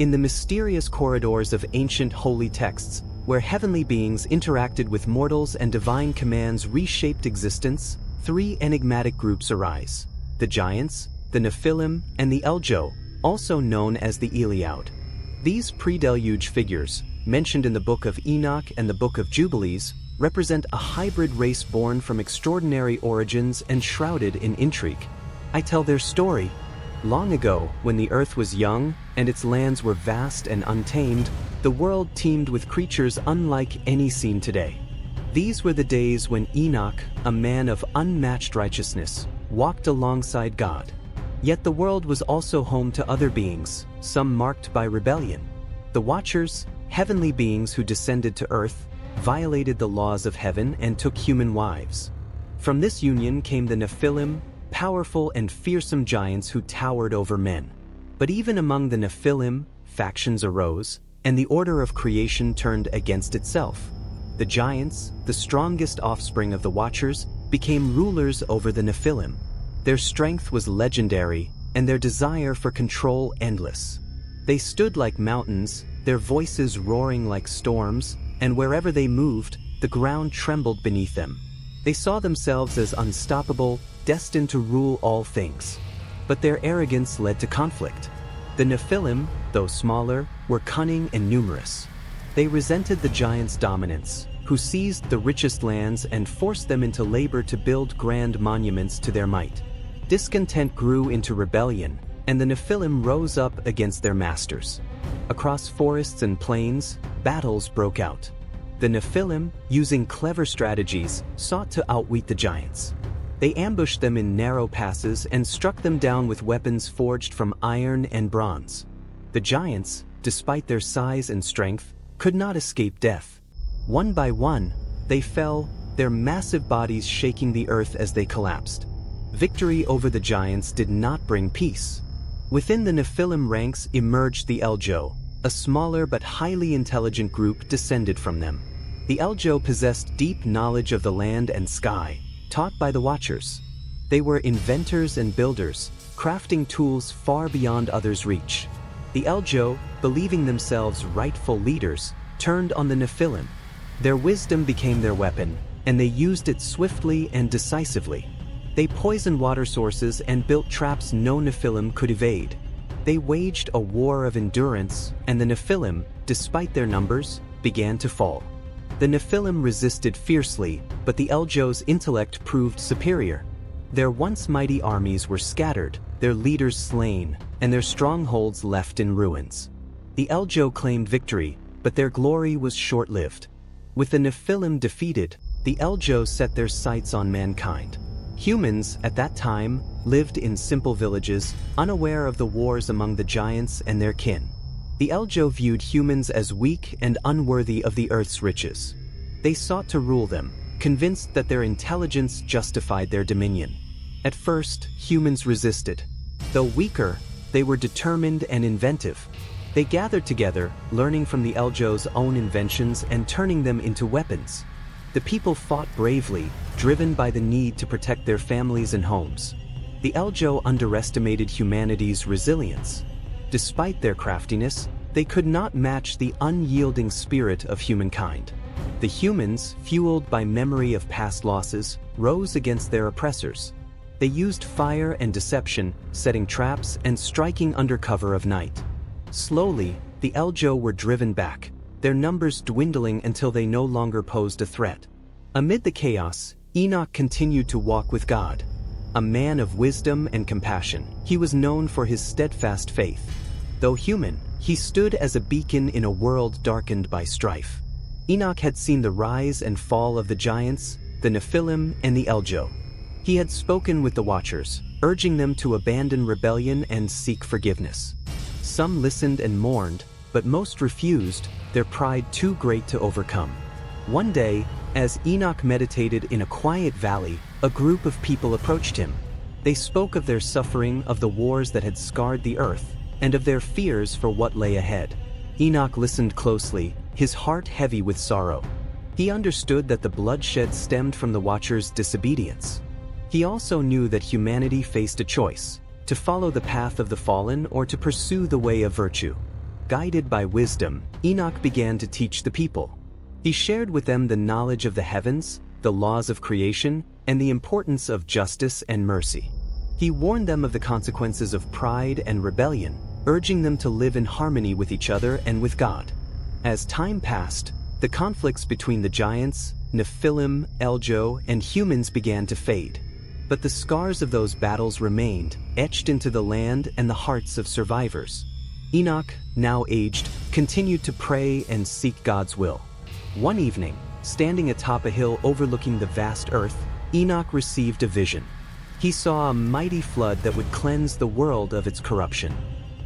In the mysterious corridors of ancient holy texts, where heavenly beings interacted with mortals and divine commands reshaped existence, three enigmatic groups arise: the giants, the Nephilim, and the Eljo, also known as the Elioud. These pre-deluge figures, mentioned in the Book of Enoch and the Book of Jubilees, represent a hybrid race born from extraordinary origins and shrouded in intrigue. I tell their story. Long ago, when the earth was young and its lands were vast and untamed, the world teemed with creatures unlike any seen today. These were the days when Enoch, a man of unmatched righteousness, walked alongside God. Yet the world was also home to other beings, some marked by rebellion. The Watchers, heavenly beings who descended to earth, violated the laws of heaven and took human wives. From this union came the Nephilim, powerful and fearsome giants who towered over men. But even among the Nephilim, factions arose, and the order of creation turned against itself. The giants, the strongest offspring of the Watchers, became rulers over the Nephilim. Their strength was legendary, and their desire for control endless. They stood like mountains, their voices roaring like storms, and wherever they moved, the ground trembled beneath them. They saw themselves as unstoppable, destined to rule all things. But their arrogance led to conflict. The Nephilim, though smaller, were cunning and numerous. They resented the giants' dominance, who seized the richest lands and forced them into labor to build grand monuments to their might. Discontent grew into rebellion, and the Nephilim rose up against their masters. Across forests and plains, battles broke out. The Nephilim, using clever strategies, sought to outwit the giants. They ambushed them in narrow passes and struck them down with weapons forged from iron and bronze. The giants, despite their size and strength, could not escape death. One by one, they fell, their massive bodies shaking the earth as they collapsed. Victory over the giants did not bring peace. Within the Nephilim ranks emerged the Eljo, a smaller but highly intelligent group descended from them. The Eljo possessed deep knowledge of the land and sky, taught by the Watchers. They were inventors and builders, crafting tools far beyond others' reach. The Eljo, believing themselves rightful leaders, turned on the Nephilim. Their wisdom became their weapon, and they used it swiftly and decisively. They poisoned water sources and built traps no Nephilim could evade. They waged a war of endurance, and the Nephilim, despite their numbers, began to fall. The Nephilim resisted fiercely, but the Eljo's intellect proved superior. Their once mighty armies were scattered, their leaders slain, and their strongholds left in ruins. The Eljo claimed victory, but their glory was short-lived. With the Nephilim defeated, the Eljo set their sights on mankind. Humans, at that time, lived in simple villages, unaware of the wars among the giants and their kin. The Eljo viewed humans as weak and unworthy of the earth's riches. They sought to rule them, convinced that their intelligence justified their dominion. At first, humans resisted. Though weaker, they were determined and inventive. They gathered together, learning from the Eljo's own inventions and turning them into weapons. The people fought bravely, driven by the need to protect their families and homes. The Eljo underestimated humanity's resilience. Despite their craftiness, they could not match the unyielding spirit of humankind. The humans, fueled by memory of past losses, rose against their oppressors. They used fire and deception, setting traps and striking under cover of night. Slowly, the Eljo were driven back, their numbers dwindling until they no longer posed a threat. Amid the chaos, Enoch continued to walk with God. A man of wisdom and compassion, he was known for his steadfast faith. Though human, he stood as a beacon in a world darkened by strife. Enoch had seen the rise and fall of the giants, the Nephilim, and the Eljo. He had spoken with the Watchers, urging them to abandon rebellion and seek forgiveness. Some listened and mourned, but most refused, their pride too great to overcome. One day, as Enoch meditated in a quiet valley, a group of people approached him. They spoke of their suffering, of the wars that had scarred the earth, and of their fears for what lay ahead. Enoch listened closely, his heart heavy with sorrow. He understood that the bloodshed stemmed from the Watchers' disobedience. He also knew that humanity faced a choice: to follow the path of the fallen or to pursue the way of virtue. guided by wisdom, Enoch began to teach the people. He shared with them the knowledge of the heavens, the laws of creation, and the importance of justice and mercy. He warned them of the consequences of pride and rebellion, urging them to live in harmony with each other and with God. As time passed, the conflicts between the giants, Nephilim, Eljo, and humans began to fade. But the scars of those battles remained, etched into the land and the hearts of survivors. Enoch, now aged, continued to pray and seek God's will. One evening, standing atop a hill overlooking the vast earth, Enoch received a vision. He saw a mighty flood that would cleanse the world of its corruption.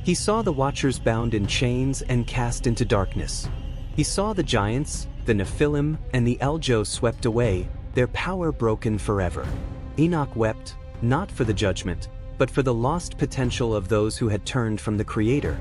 He saw the watchers bound in chains and cast into darkness. He saw the giants, the Nephilim, and the Eljo swept away, their power broken forever. Enoch wept, not for the judgment, but for the lost potential of those who had turned from the Creator.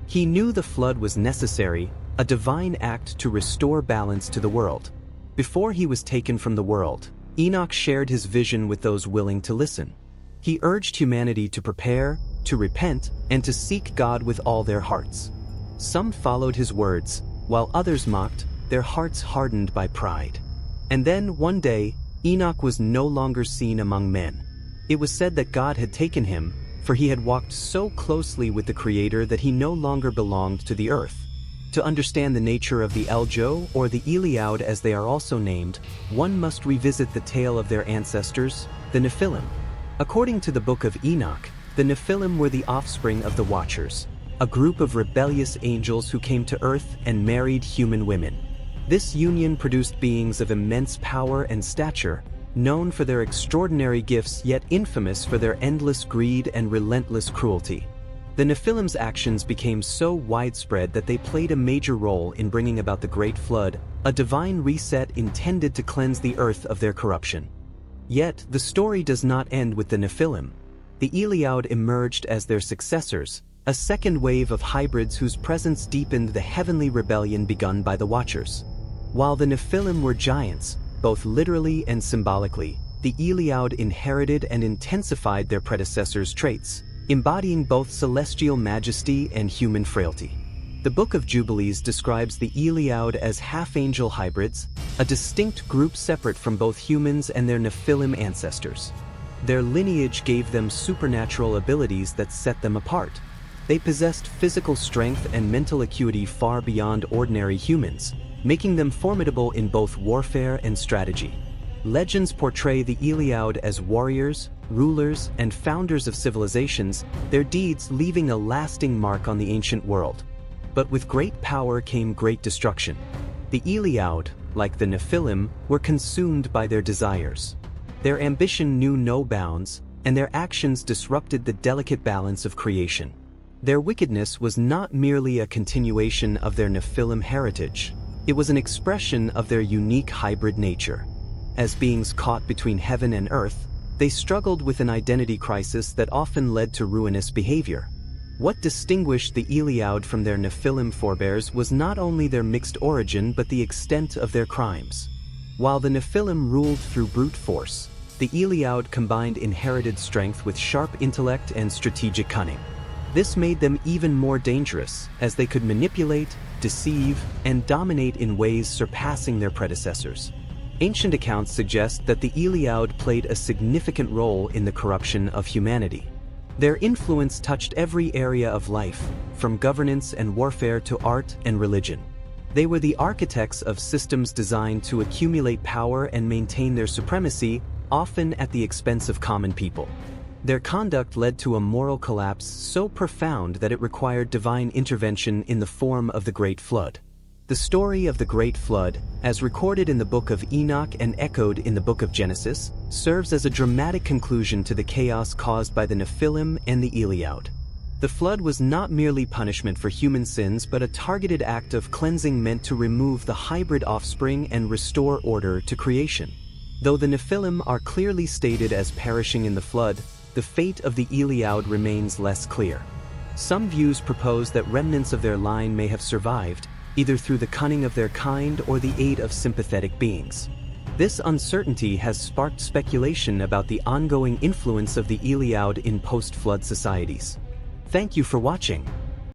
He knew the flood was necessary, a divine act to restore balance to the world. Before he was taken from the world, Enoch shared his vision with those willing to listen. He urged humanity to prepare, to repent, and to seek God with all their hearts. Some followed his words, while others mocked, their hearts hardened by pride. And then, one day, Enoch was no longer seen among men. It was said that God had taken him, for he had walked so closely with the Creator that he no longer belonged to the earth. To understand the nature of the Eljo, or the Elioud as they are also named, one must revisit the tale of their ancestors, the Nephilim. According to the Book of Enoch, the Nephilim were the offspring of the Watchers, a group of rebellious angels who came to earth and married human women. This union produced beings of immense power and stature, known for their extraordinary gifts yet infamous for their endless greed and relentless cruelty. The Nephilim's actions became so widespread that they played a major role in bringing about the Great Flood, a divine reset intended to cleanse the earth of their corruption. Yet, the story does not end with the Nephilim. The Elioud emerged as their successors, a second wave of hybrids whose presence deepened the heavenly rebellion begun by the Watchers. While the Nephilim were giants, both literally and symbolically, the Elioud inherited and intensified their predecessors' traits, embodying both celestial majesty and human frailty. The Book of Jubilees describes the Elioud as half-angel hybrids, a distinct group separate from both humans and their Nephilim ancestors. Their lineage gave them supernatural abilities that set them apart. They possessed physical strength and mental acuity far beyond ordinary humans, making them formidable in both warfare and strategy. Legends portray the Elioud as warriors, rulers, and founders of civilizations, their deeds leaving a lasting mark on the ancient world. But with great power came great destruction. The Elioud, like the Nephilim, were consumed by their desires. Their ambition knew no bounds, and their actions disrupted the delicate balance of creation. Their wickedness was not merely a continuation of their Nephilim heritage. It was an expression of their unique hybrid nature. As beings caught between heaven and earth, they struggled with an identity crisis that often led to ruinous behavior. What distinguished the Elioud from their Nephilim forebears was not only their mixed origin but the extent of their crimes. While the Nephilim ruled through brute force, the Elioud combined inherited strength with sharp intellect and strategic cunning. This made them even more dangerous, as they could manipulate, deceive, and dominate in ways surpassing their predecessors. Ancient accounts suggest that the Elioud played a significant role in the corruption of humanity. Their influence touched every area of life, from governance and warfare to art and religion. They were the architects of systems designed to accumulate power and maintain their supremacy, often at the expense of common people. Their conduct led to a moral collapse so profound that it required divine intervention in the form of the Great Flood. The story of the Great Flood, as recorded in the Book of Enoch and echoed in the Book of Genesis, serves as a dramatic conclusion to the chaos caused by the Nephilim and the Elioud. The flood was not merely punishment for human sins but a targeted act of cleansing meant to remove the hybrid offspring and restore order to creation. Though the Nephilim are clearly stated as perishing in the flood, the fate of the Elioud remains less clear. Some views propose that remnants of their line may have survived, either through the cunning of their kind or the aid of sympathetic beings. This uncertainty has sparked speculation about the ongoing influence of the Elioud in post-flood societies. Thank you for watching.